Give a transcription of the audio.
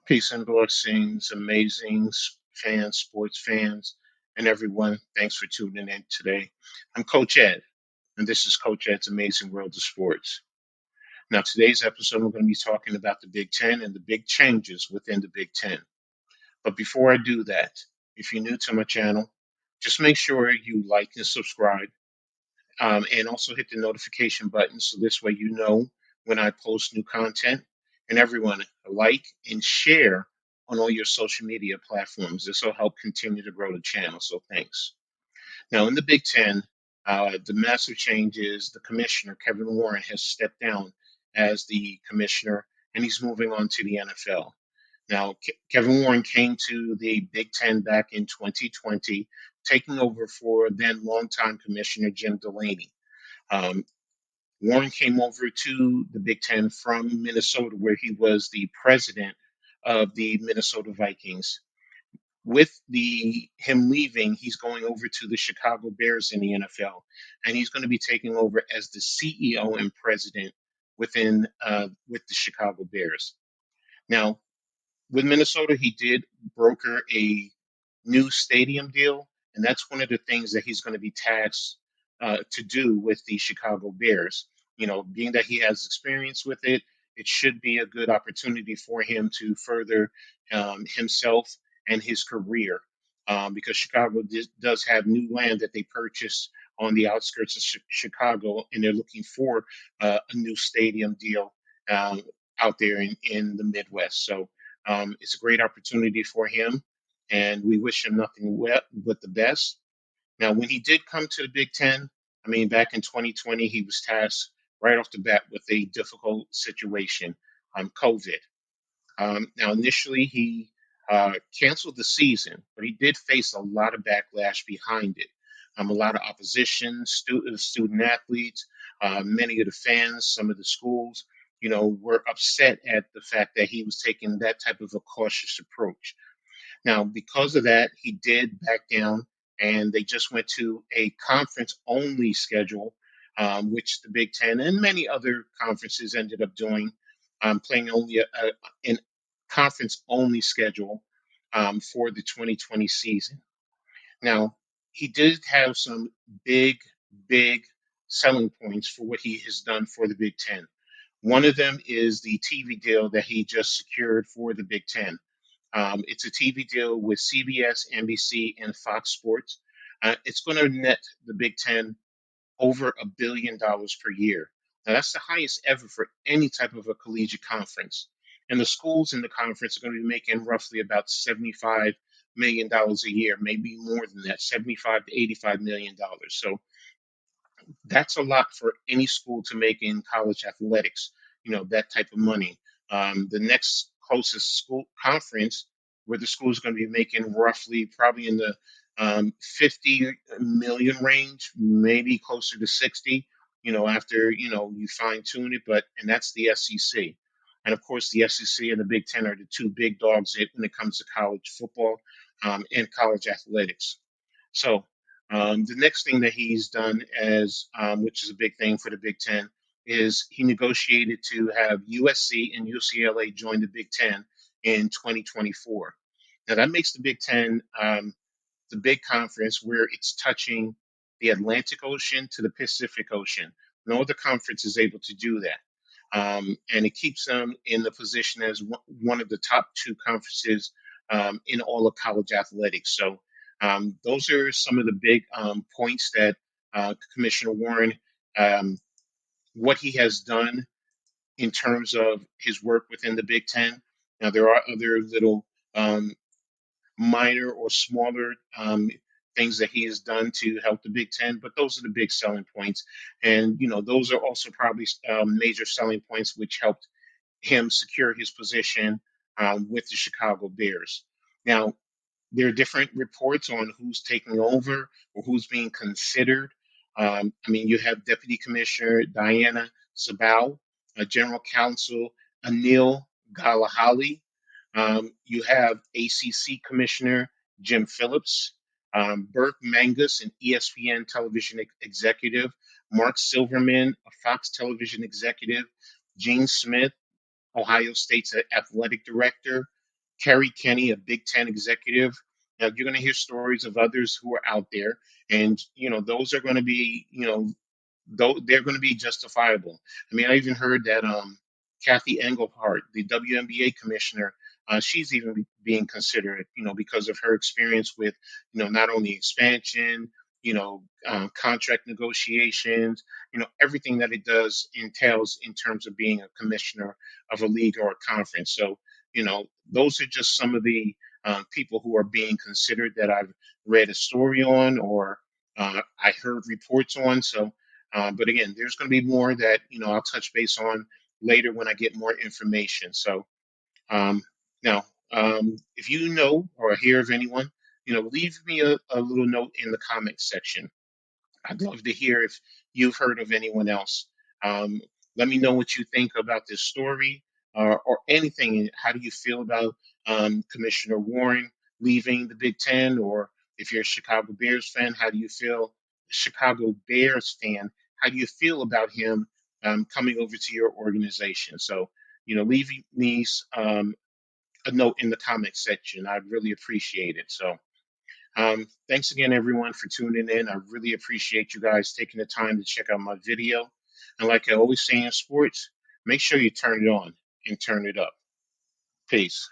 Peace and blessings, amazing fans, sports fans, and everyone. Thanks for tuning in today. I'm Coach Ed, and this is Coach Ed's Amazing World of Sports. Now, today's episode, we're going to be talking about the Big Ten and the big changes within the Big Ten. But before I do that, if you're new to my channel, just make sure you like and subscribe, and also hit the notification button so this way you know when I post new content. And everyone, like and share on all your social media platforms. This will help continue to grow the channel. So thanks. Now, in the Big Ten, the massive changes, the commissioner, Kevin Warren, has stepped down as the commissioner and he's moving on to the NFL. Now, Kevin Warren came to the Big Ten back in 2020, taking over for then longtime commissioner Jim Delaney. Um, Warren came over to the Big Ten from Minnesota, where he was the president of the Minnesota Vikings. With the him leaving, he's going over to the Chicago Bears in the NFL, and he's going to be taking over as the CEO and president with the Chicago Bears. Now, with Minnesota, he did broker a new stadium deal, and that's one of the things that he's going to be tasked to do with the Chicago Bears. Being that he has experience with it, it should be a good opportunity for him to further himself and his career, because Chicago does have new land that they purchased on the outskirts of Chicago, and they're looking for a new stadium deal out there in the Midwest. So it's a great opportunity for him, and we wish him nothing but the best. Now, when he did come to the Big Ten, I mean, back in 2020, he was tasked right off the bat with a difficult situation, COVID. Now, initially, he canceled the season, but he did face a lot of backlash behind it. A lot of opposition, student athletes, many of the fans, some of the schools, were upset at the fact that he was taking that type of a cautious approach. Now, because of that, he did back down, and they just went to a conference only schedule, which the Big Ten and many other conferences ended up doing, playing only an conference only schedule for the 2020 season. Now, he did have some big, big selling points for what he has done for the Big Ten. One of them is the TV deal that he just secured for the Big Ten. It's a TV deal with CBS, NBC, and Fox Sports. It's going to net the Big Ten over $1 billion per year. Now, that's the highest ever for any type of a collegiate conference. And the schools in the conference are going to be making roughly about $75 million a year, maybe more than that, 75 to $85 million. So that's a lot for any school to make in college athletics, that type of money. The next closest school conference where the school is going to be making roughly probably in the 50 million range, maybe closer to 60, after, you fine tune it, and that's the SEC. And of course, the SEC and the Big Ten are the two big dogs when it comes to college football and college athletics. So the next thing that he's done, which is a big thing for the Big Ten, is he negotiated to have USC and UCLA join the Big Ten in 2024. Now that makes the Big Ten the big conference where it's touching the Atlantic Ocean to the Pacific Ocean. No other conference is able to do that. And it keeps them in the position as one of the top two conferences in all of college athletics. So those are some of the big points that Commissioner Warren, um, what he has done in terms of his work within the Big Ten. Now, there are other little um, minor or smaller things that he has done to help the Big Ten, but those are the big selling points. And, those are also probably major selling points which helped him secure his position with the Chicago Bears. Now, there are different reports on who's taking over or who's being considered. I mean, you have Deputy Commissioner Diana Sabal, General Counsel Anil Galahali. You have ACC Commissioner Jim Phillips, Burt Mangus, an ESPN television executive, Mark Silverman, a Fox television executive, Gene Smith, Ohio State's athletic director, Kerry Kenny, a Big Ten executive. Now you're going to hear stories of others who are out there, and those are going to be though they're going to be justifiable. I mean, I even heard that Kathy Engelhart, the WNBA commissioner, she's even being considered, because of her experience with, not only expansion, contract negotiations, everything that it does entails in terms of being a commissioner of a league or a conference. So, those are just some of the people who are being considered that I've read a story on or I heard reports on. So, but again, there's going to be more that I'll touch base on later when I get more information. So um, now, if you know or hear of anyone, leave me a little note in the comments section. I'd love to hear if you've heard of anyone else. Um, Let me know what you think about this story or anything. How do you feel about Commissioner Warren leaving the Big Ten? Or if you're a Chicago Bears fan, how do you feel? Chicago Bears fan, how do you feel about him coming over to your organization? So, leave me a note in the comments section. I'd really appreciate it. So, thanks again, everyone, for tuning in. I really appreciate you guys taking the time to check out my video. And like I always say in sports, make sure you turn it on and turn it up. Peace.